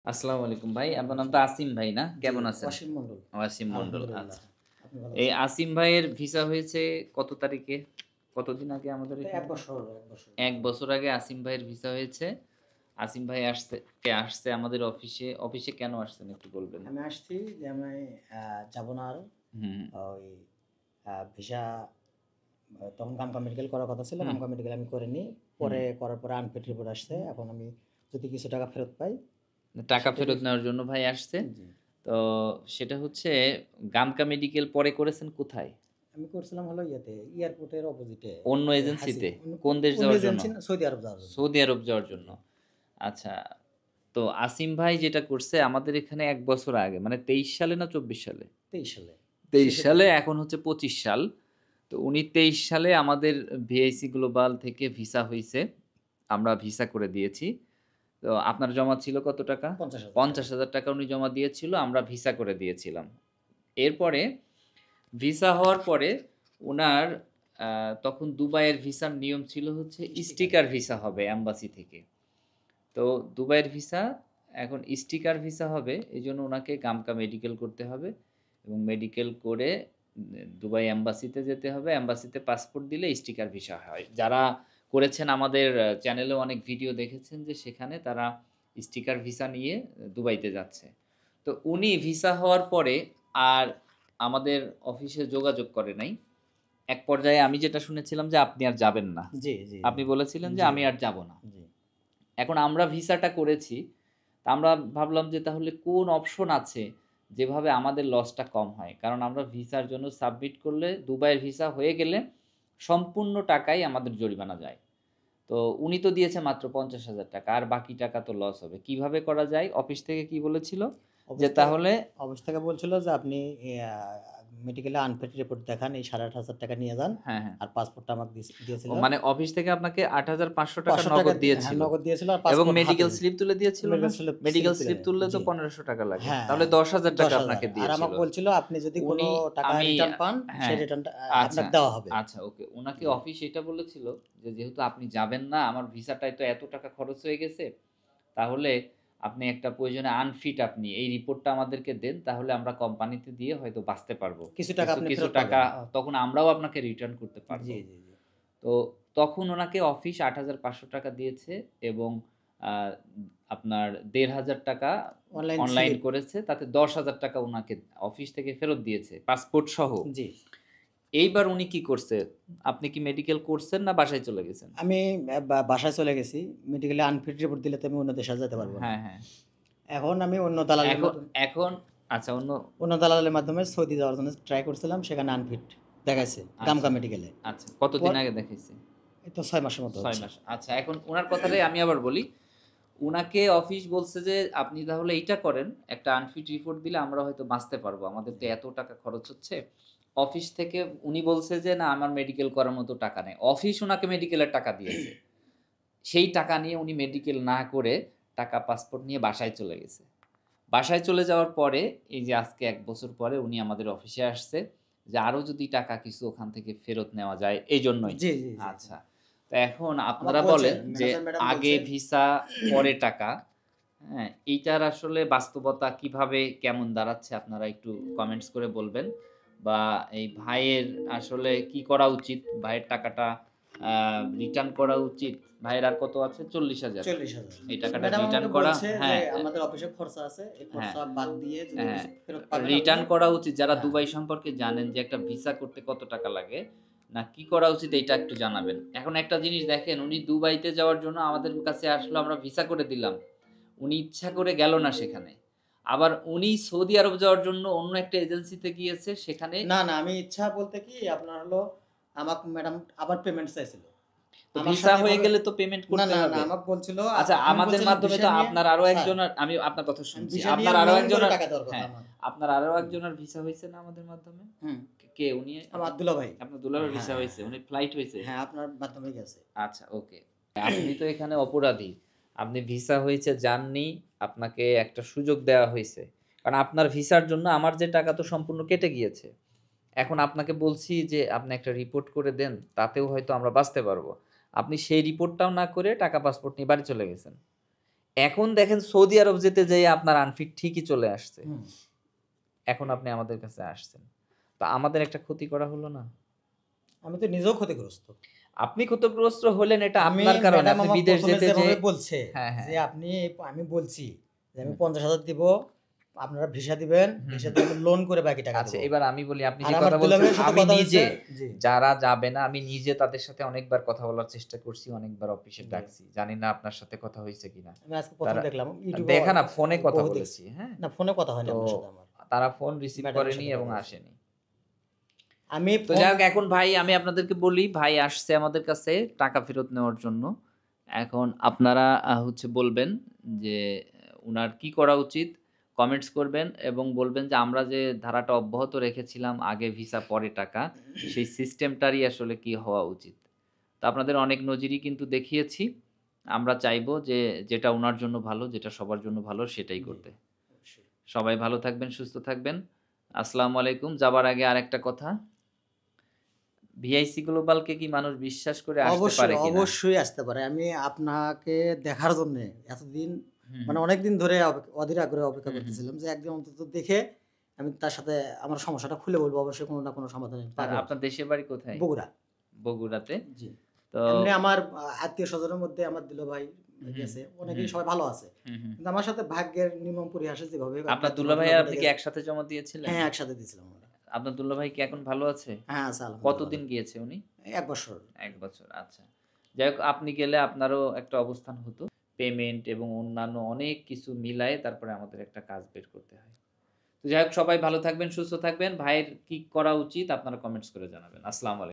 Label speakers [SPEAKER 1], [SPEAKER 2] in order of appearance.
[SPEAKER 1] আসসালামু আলাইকুম ভাই। আপনার নাম তো আসিম ভাই না?
[SPEAKER 2] জি,
[SPEAKER 1] কেমন আছেন?
[SPEAKER 2] অসীম মন্ডল।
[SPEAKER 1] আসিম মন্ডল।
[SPEAKER 2] আলহামদুলিল্লাহ।
[SPEAKER 1] আচ্ছা।
[SPEAKER 2] আপনি ভালো
[SPEAKER 1] এই
[SPEAKER 2] আছেন?
[SPEAKER 1] আসিম ভাইয়ের ভিসা হয়েছে কত তারিখে? কতদিন আগে আমাদের
[SPEAKER 2] এটা ১
[SPEAKER 1] এখানে?
[SPEAKER 2] বছর, ১ বছর।
[SPEAKER 1] ১ বছর আগে আসিম ভাইয়ের ভিসা হয়েছে। আসিম ভাই আসছে আমাদের অফিসে। অফিসে কেন আসছেন একটু বলবেন?
[SPEAKER 2] আমি আসছি যে আমি আ যাব না আর।
[SPEAKER 1] হুম,
[SPEAKER 2] ওই ভিসা তখন কামকা মেডিকেল করার কথা ছিল।
[SPEAKER 1] হুম,
[SPEAKER 2] কামকা মেডিকেল আমি করিনি।
[SPEAKER 1] হুম।
[SPEAKER 2] পরে করার পরে আনফিট রিপোর্ট আসছে। এখন আমি যদি কিছু টাকা ফেরত পাই
[SPEAKER 1] টাকা
[SPEAKER 2] সেটাই
[SPEAKER 1] ফেরত নেওয়ার জন্য ভাই আসছে।
[SPEAKER 2] জি।
[SPEAKER 1] তো সেটা হচ্ছে গামকা মেডিকেল পরে করেছেন কোথায়?
[SPEAKER 2] আমি করছিলাম হলো ইয়েতে এয়ারপোর্টের অপোজিটে
[SPEAKER 1] অন্য
[SPEAKER 2] ওই
[SPEAKER 1] এজেন্সিতে?
[SPEAKER 2] অন্য
[SPEAKER 1] কোন দেশ
[SPEAKER 2] অন্য
[SPEAKER 1] যাওয়ার জন্য?
[SPEAKER 2] এজেন্সি না সৌদি আরব যাওয়ার জন্য।
[SPEAKER 1] সৌদি আরব যাওয়ার জন্য।
[SPEAKER 2] জি,
[SPEAKER 1] আচ্ছা। তো আসিম ভাই যেটা করছে আমাদের এখানে ১ বছর আগে মানে ২৩ সালে না ২৪ সালে?
[SPEAKER 2] ২৩ সালে
[SPEAKER 1] ২৩
[SPEAKER 2] শেষের
[SPEAKER 1] সালে
[SPEAKER 2] দিকে।
[SPEAKER 1] এখন হচ্ছে ২৫ সাল। তো উনি ২৩ সালে আমাদের ভিআইসি গ্লোবাল থেকে ভিসা হইছে। আমরা ভিসা করে দিয়েছি। তো আপনার জমা ছিল কত টাকা?
[SPEAKER 2] ৳৫০,০০০
[SPEAKER 1] ৳৫০,০০০ উনি জমা দিয়েছিল, আমরা ভিসা করে দিয়েছিলাম। এরপরে ভিসা হওয়ার পরে উনার আ তখন দুবাইয়ের ভিসার নিয়ম ছিল হচ্ছে
[SPEAKER 2] স্টিকার।
[SPEAKER 1] স্টিকার ভিসা হবে এম্বাসি থেকে। তো দুবাইয়ের ভিসা এখন স্টিকার ভিসা হবে। এজন্য উনাকে গামকা মেডিকেল করতে হবে এবং মেডিকেল করে দুবাই এম্বাসিতে যেতে হবে। এম্বাসিতে পাসপোর্ট দিলে স্টিকার ভিসা হয়। যারা করেছেন আমাদের চ্যানেলেও অনেক ভিডিও দেখেছেন যে সেখানে তারা স্টিকার ভিসা নিয়ে দুবাইতে যাচ্ছে। তো উনি ভিসা হওয়ার পরে আর আমাদের অফিসে যোগাযোগ করে নাই। এক পর্যায়ে আমি যেটা শুনেছিলাম যে আপনি আর যাবেন না।
[SPEAKER 2] জি, জি,
[SPEAKER 1] আপনি বলেছিলেন যে
[SPEAKER 2] জি,
[SPEAKER 1] আমি আর যাব না।
[SPEAKER 2] জি।
[SPEAKER 1] এখন আমরা ভিসাটা করেছি। তা আমরা ভাবলাম যে তাহলে কোন অপশন আছে যেভাবে আমাদের লসটা কম হয়। কারণ আমরা ভিসার জন্য সাবমিট করলে দুবাইয়ের ভিসা হয়ে গেলে সম্পূর্ণ টাকাই আমাদের জরিমানা যায়। তো উনি তো দিয়েছে মাত্র ৳৫০,০০০ আর বাকি টাকা তো লস হবে। কিভাবে করা যায়? অফিস থেকে কি বলেছিল? যে
[SPEAKER 2] অফিস থেকে
[SPEAKER 1] তাহলে
[SPEAKER 2] অফিস থেকে বলছিল যে আপনি ইয়া মেডিকেলে আনফিট রিপোর্ট দেখান, এই ৳৮,৫০০ নিয়ে যান।
[SPEAKER 1] হ্যাঁ, হ্যাঁ।
[SPEAKER 2] আর পাসপোর্টটা আমাকে দিয়েছিল।
[SPEAKER 1] মানে অফিস থেকে আপনাকে ৳৮,৫০০
[SPEAKER 2] ৳৫০০
[SPEAKER 1] নগদ
[SPEAKER 2] হ্যাঁ,
[SPEAKER 1] দিয়েছিল।
[SPEAKER 2] নগদ দিয়েছিল আর
[SPEAKER 1] এবং
[SPEAKER 2] পাসপোর্ট হাতে
[SPEAKER 1] মেডিকেল স্লিপ তুলে দিয়েছিল না?
[SPEAKER 2] মেডিকেল স্লিপ
[SPEAKER 1] মেডিকেল
[SPEAKER 2] তুলে
[SPEAKER 1] স্লিপ তুললে তো
[SPEAKER 2] জি।
[SPEAKER 1] ৳১৫০০ লাগে।
[SPEAKER 2] হ্যাঁ,
[SPEAKER 1] তাহলে ৳১০,০০০
[SPEAKER 2] ১০,০০০
[SPEAKER 1] আপনাকে
[SPEAKER 2] আর
[SPEAKER 1] দিয়েছিল।
[SPEAKER 2] আমাকে বলছিল আপনি যদি কোনো
[SPEAKER 1] উনি
[SPEAKER 2] টাকা
[SPEAKER 1] আমি
[SPEAKER 2] রিটার্ন পান, সেই
[SPEAKER 1] হ্যাঁ,
[SPEAKER 2] রিটার্নটা
[SPEAKER 1] আচ্ছা,
[SPEAKER 2] আপনাকে দেওয়া হবে।
[SPEAKER 1] আচ্ছা ওকে। উনাকে
[SPEAKER 2] জি।
[SPEAKER 1] অফিস এটা বলেছিল যে, "যেহেতু আপনি যাবেন না, আমার ভিসাটায় তো এত টাকা খরচ হয়ে গেছে। তাহলে আপনি একটা প্রয়োজনে আনফিট আপনি এই রিপোর্টটা আমাদেরকে দেন। তাহলে আমরা কোম্পানিতে দিয়ে হয়তো বাঁচতে পারবো।
[SPEAKER 2] কিছু টাকা আপনি
[SPEAKER 1] কিছু
[SPEAKER 2] ফেরত
[SPEAKER 1] টাকা
[SPEAKER 2] পাবেন।
[SPEAKER 1] তখন আমরাও আপনাকে রিটার্ন করতে পারবো।"
[SPEAKER 2] জি, জি, জি।
[SPEAKER 1] তো তখন উনাকে অফিস ৳৮,৫০০ দিয়েছে এবং আ আপনার ৳১,৫০০
[SPEAKER 2] অনলাইন
[SPEAKER 1] অনলাইন
[SPEAKER 2] স্লিপ
[SPEAKER 1] করেছে। তাতে ৳১০,০০০ উনাকে অফিস থেকে ফেরত দিয়েছে, পাসপোর্ট সহ।
[SPEAKER 2] জি।
[SPEAKER 1] এইবার উনি কি করছে? আপনি কি মেডিকেল করছেন না বাসায় চলে গেছেন?
[SPEAKER 2] আমি বাসায় চলে গেছি। মেডিকেলে আনফিট রিপোর্ট দিলে তো আমি অন্য দেশে আর যেতে পারব না।
[SPEAKER 1] হ্যাঁ, হ্যাঁ।
[SPEAKER 2] এখন আমি অন্য দালালের
[SPEAKER 1] এখন
[SPEAKER 2] মাধ্যমে
[SPEAKER 1] এখন আচ্ছা অন্য
[SPEAKER 2] সৌদি যাওয়ার জন্য ট্রাই করছিলাম। সেখানে আনফিট দেখাইছে গামকা
[SPEAKER 1] আচ্ছা,
[SPEAKER 2] মেডিকেলে।
[SPEAKER 1] আচ্ছা। কতদিন
[SPEAKER 2] পর
[SPEAKER 1] আগে দেখাইছে?
[SPEAKER 2] এই তো ৬ মাসের মতো
[SPEAKER 1] ৬
[SPEAKER 2] হচ্ছে।
[SPEAKER 1] মাস। আচ্ছা এখন উনার কথাটাই আমি আবার বলি। উনাকে অফিস বলছে যে, "আপনি তাহলে এইটা করেন, একটা আনফিট রিপোর্ট দিলে আমরা হয়তো বাঁচতে পারবো। আমাদের তো
[SPEAKER 2] জি।
[SPEAKER 1] এত টাকা খরচ হচ্ছে।" অফিস থেকে উনি বলছে যে, "না, আমার মেডিকেল করার মতো টাকা নেই।" অফিস উনাকে মেডিকেলের টাকা দিয়েছে। সেই টাকা নিয়ে উনি মেডিকেল না করে টাকা পাসপোর্ট নিয়ে বাসায় চলে গেছে। বাসায় চলে যাওয়ার পরে এই যে আজকে ১ বছর পরে উনি আমাদের অফিসে আসছে যে, আরো যদি টাকা কিছু ওখান থেকে ফেরত নেওয়া যায় এইজন্যই।
[SPEAKER 2] জি, জি, জি, জি।
[SPEAKER 1] আচ্ছা। তো এখন
[SPEAKER 2] আমাকে
[SPEAKER 1] আপনারা
[SPEAKER 2] বলছে
[SPEAKER 1] বলেন যে
[SPEAKER 2] ম্যানেজার ম্যাডাম
[SPEAKER 1] আগে
[SPEAKER 2] বলছে
[SPEAKER 1] ভিসা পরে টাকা, হ্যাঁ? এইটার আসলে বাস্তবতা কিভাবে কেমন দাঁড়াচ্ছে আপনারা একটু কমেন্টস করে বলবেন। বা এই ভাইয়ের আসলে কি করা উচিত? ভাইয়ের টাকাটা আ রিটার্ন করা উচিত? ভাইয়ের আর কত আছে? ৪০,০০০।
[SPEAKER 2] ৪০,০০০
[SPEAKER 1] এই টাকাটা
[SPEAKER 2] ম্যাডাম
[SPEAKER 1] রিটার্ন
[SPEAKER 2] আমাকে
[SPEAKER 1] করা
[SPEAKER 2] বলছে যে
[SPEAKER 1] হ্যাঁ,
[SPEAKER 2] আমাদের অফিসে খরচা আছে। এই
[SPEAKER 1] হ্যাঁ।
[SPEAKER 2] খরচা বাদ দিয়ে যদি
[SPEAKER 1] হ্যাঁ,
[SPEAKER 2] কিছু ফেরত পাবেন আপনি
[SPEAKER 1] রিটার্ন করা উচিত। যারা
[SPEAKER 2] হ্যাঁ।
[SPEAKER 1] দুবাই সম্পর্কে জানেন যে একটা ভিসা করতে কত টাকা লাগে, না কি করা উচিত এইটা একটু জানাবেন। এখন একটা জিনিস দেখেন উনি দুবাইতে যাওয়ার জন্য আমাদের কাছে আসলো, আমরা ভিসা করে দিলাম। উনি ইচ্ছা করে গেল না সেখানে। আবার উনি সৌদি আরব যাওয়ার জন্য অন্য একটা এজেন্সিতে গিয়েছে সেখানে
[SPEAKER 2] না, না আমি ইচ্ছা বলতে কি আপনার হলো আমাকে ম্যাডাম আবার পেমেন্ট চাইছিল।
[SPEAKER 1] তো
[SPEAKER 2] আমার
[SPEAKER 1] ভিসা
[SPEAKER 2] সাথে
[SPEAKER 1] হয়ে
[SPEAKER 2] এভাবে
[SPEAKER 1] গেলে তো পেমেন্ট
[SPEAKER 2] না,
[SPEAKER 1] করতে
[SPEAKER 2] না, না
[SPEAKER 1] হবে।
[SPEAKER 2] আমাকে বলছিল
[SPEAKER 1] আচ্ছা
[SPEAKER 2] আমি
[SPEAKER 1] আমাদের
[SPEAKER 2] বলছিলাম
[SPEAKER 1] মাধ্যমে
[SPEAKER 2] ভিসা
[SPEAKER 1] তো
[SPEAKER 2] নিয়ে
[SPEAKER 1] আপনার আরো
[SPEAKER 2] স্যার
[SPEAKER 1] একজনের আমি আপনার কথা
[SPEAKER 2] আমি
[SPEAKER 1] শুনছি।
[SPEAKER 2] ভিসা নিয়ে
[SPEAKER 1] আপনার আরো
[SPEAKER 2] লোন করে
[SPEAKER 1] একজনের
[SPEAKER 2] টাকা দেওয়ার কথা
[SPEAKER 1] হ্যাঁ,
[SPEAKER 2] আমার।
[SPEAKER 1] আপনার আরো একজনের ভিসা হইছে না আমাদের মাধ্যমে?
[SPEAKER 2] হুম,
[SPEAKER 1] কে উনি?
[SPEAKER 2] আমার আব্দুল্লাহ ভাই।
[SPEAKER 1] আপনার দুলাভাইয়ের
[SPEAKER 2] হ্যাঁ,
[SPEAKER 1] ভিসা
[SPEAKER 2] হ্যাঁ,
[SPEAKER 1] হইছে। উনি ফ্লাইট হইছে?
[SPEAKER 2] হ্যাঁ, আপনার মাধ্যমে গেছে।
[SPEAKER 1] আচ্ছা ওকে। আপনি তো এখানে অপরাধী। আপনি ভিসা হইছে যাননি, আপনাকে একটা সুযোগ দেওয়া হইছে। কারণ আপনার ভিসার জন্য আমার যে টাকা তো সম্পূর্ণ কেটে গিয়েছে। এখন আপনাকে বলছি যে আপনি একটা রিপোর্ট করে দেন, তাতেও হয়তো আমরা বাঁচতে পারবো। আপনি সেই রিপোর্টটাও না করে টাকা পাসপোর্ট নিয়ে বাড়ি চলে গেছেন। এখন দেখেন সৌদি আরব যেতে যেয়ে আপনার আনফিট ঠিকই চলে আসছে।
[SPEAKER 2] হুম।
[SPEAKER 1] এখন আপনি আমাদের কাছে আসছেন। তো আমাদের একটা ক্ষতি করা হলো না?
[SPEAKER 2] আমি তো নিজেও ক্ষতিগ্রস্ত।
[SPEAKER 1] আপনি ক্ষতিগ্রস্ত হলেন এটা
[SPEAKER 2] আমি
[SPEAKER 1] আপনার কারণে।
[SPEAKER 2] ম্যাডাম
[SPEAKER 1] আপনি
[SPEAKER 2] আমার
[SPEAKER 1] বিদেশ
[SPEAKER 2] ১ম এ
[SPEAKER 1] যেতে
[SPEAKER 2] যেভাবে
[SPEAKER 1] যেয়ে
[SPEAKER 2] বলছে
[SPEAKER 1] হ্যাঁ, হ্যাঁ।
[SPEAKER 2] যে আমি বলছি যে আমি
[SPEAKER 1] হুম,
[SPEAKER 2] ৫০,০০০ দিব, আপনারা ভিসা দিবেন,
[SPEAKER 1] হুম,
[SPEAKER 2] ভিসা
[SPEAKER 1] হুম।
[SPEAKER 2] দিয়ে আমি লোন করে বাকি টাকা
[SPEAKER 1] আচ্ছা
[SPEAKER 2] দেব।
[SPEAKER 1] এবার আমি বলি আপনি
[SPEAKER 2] আর
[SPEAKER 1] যে
[SPEAKER 2] আমার
[SPEAKER 1] কথা
[SPEAKER 2] দুলা
[SPEAKER 1] বলছেন
[SPEAKER 2] ভাইয়ের সাথে
[SPEAKER 1] আমি
[SPEAKER 2] কথা হইছে
[SPEAKER 1] নিজে
[SPEAKER 2] জি,
[SPEAKER 1] যারা যাবে না আমি নিজে তাদের সাথে অনেকবার কথা বলার চেষ্টা করছি, অনেকবার অফিসে
[SPEAKER 2] জি।
[SPEAKER 1] ডাকছি। জানি না আপনার সাথে কথা হইছে কিনা?
[SPEAKER 2] আমি আজকে ১ম
[SPEAKER 1] তারা
[SPEAKER 2] দেখলাম। ইউটিউবে
[SPEAKER 1] দেখা না ফোনে কথা
[SPEAKER 2] বহু দেখছি।
[SPEAKER 1] বলেছি, হ্যাঁ?
[SPEAKER 2] না ফোনে কথা হয়নি
[SPEAKER 1] তো
[SPEAKER 2] আপনার সাথে আমার।
[SPEAKER 1] তারা ফোন রিসিভ
[SPEAKER 2] ম্যাডামের
[SPEAKER 1] করেনি
[SPEAKER 2] সাথে
[SPEAKER 1] এবং
[SPEAKER 2] কথা হইছে।
[SPEAKER 1] আসেনি।
[SPEAKER 2] আমি
[SPEAKER 1] তো
[SPEAKER 2] ফোন
[SPEAKER 1] যাই হোক এখন ভাই আমি আপনাদেরকে বলি ভাই আসছে আমাদের কাছে টাকা ফেরত নেওয়ার জন্য। এখন আপনারা হচ্ছে বলবেন যে উনার কি করা উচিত? কমেন্টস করবেন এবং বলবেন যে আমরা যে ধারাটা অব্যাহত রেখেছিলাম আগে ভিসা পরে টাকা, সেই সিস্টেমটারই আসলে কি হওয়া উচিত? তো আপনাদের অনেক নজিরই কিন্তু দেখিয়েছি। আমরা চাইবো যে যেটা উনার জন্য ভালো, যেটা সবার জন্য ভালো সেটাই
[SPEAKER 2] জি,
[SPEAKER 1] করতে।
[SPEAKER 2] অবশ্যই।
[SPEAKER 1] সবাই ভালো থাকবেন, সুস্থ থাকবেন। আসসালামু আলাইকুম। যাবার আগে আরেকটা কথা ভিআইসি গ্লোবালকে কি মানুষ বিশ্বাস করে আসতে
[SPEAKER 2] অবশ্যই,
[SPEAKER 1] পারে কিনা?
[SPEAKER 2] অবশ্যই আসতে পারে। আমি আপনাকে দেখার জন্যে এতদিন
[SPEAKER 1] হুম,
[SPEAKER 2] মানে
[SPEAKER 1] হুম।
[SPEAKER 2] অনেকদিন ধরে অধীর আগ্রহে অপেক্ষা
[SPEAKER 1] হুম, হুম।
[SPEAKER 2] করতেছিলাম যে একদিন অন্তত দেখে আমি তার সাথে আমার সমস্যাটা খুলে বলব। অবশ্যই কোনো না কোনো সমাধান আমি
[SPEAKER 1] আর
[SPEAKER 2] পাবো।
[SPEAKER 1] আপনার দেশের বাড়ি কোথায়?
[SPEAKER 2] বগুড়া।
[SPEAKER 1] বগুড়াতে।
[SPEAKER 2] জি।
[SPEAKER 1] তো
[SPEAKER 2] এমনি আমার আত্মীয়স্বজনের মধ্যে আমার দুলাভাই
[SPEAKER 1] হুম,
[SPEAKER 2] গেছে। অনেকেই
[SPEAKER 1] হুম,
[SPEAKER 2] সবাই ভালো আছে।
[SPEAKER 1] হুম, হুম।
[SPEAKER 2] কিন্তু আমার সাথে ভাগ্যের নির্মম পরিহাসে যেভাবে একটা
[SPEAKER 1] আপনার দুলা ভাই
[SPEAKER 2] দুর্ঘটনা
[SPEAKER 1] আর
[SPEAKER 2] ঘটে
[SPEAKER 1] আপনি কি
[SPEAKER 2] গেছে
[SPEAKER 1] একসাথে জমা দিয়েছিলেন?
[SPEAKER 2] হ্যাঁ, একসাথে দিয়েছিলাম আমরা।
[SPEAKER 1] আপনার দুলা ভাই কি এখন ভালো আছে?
[SPEAKER 2] হ্যাঁ, আছে আলহামদুলিল্লাহ ভালো।
[SPEAKER 1] কতদিন গিয়েছে উনি?
[SPEAKER 2] ১ বছর।
[SPEAKER 1] ১ বছর। আচ্ছা। যাই হোক আপনি গেলে আপনারও একটা অবস্থান হতো। পেমেন্ট এবং অন্যান্য অনেক কিছু মিলায়ে তারপরে আমাদের একটা কাজ বের করতে হয়। তো যাই হোক সবাই ভালো থাকবেন, সুস্থ থাকবেন। ভাইয়ের কি করা উচিত আপনারা কমেন্টস করে জানাবেন। আসসালামু আলাইকুম।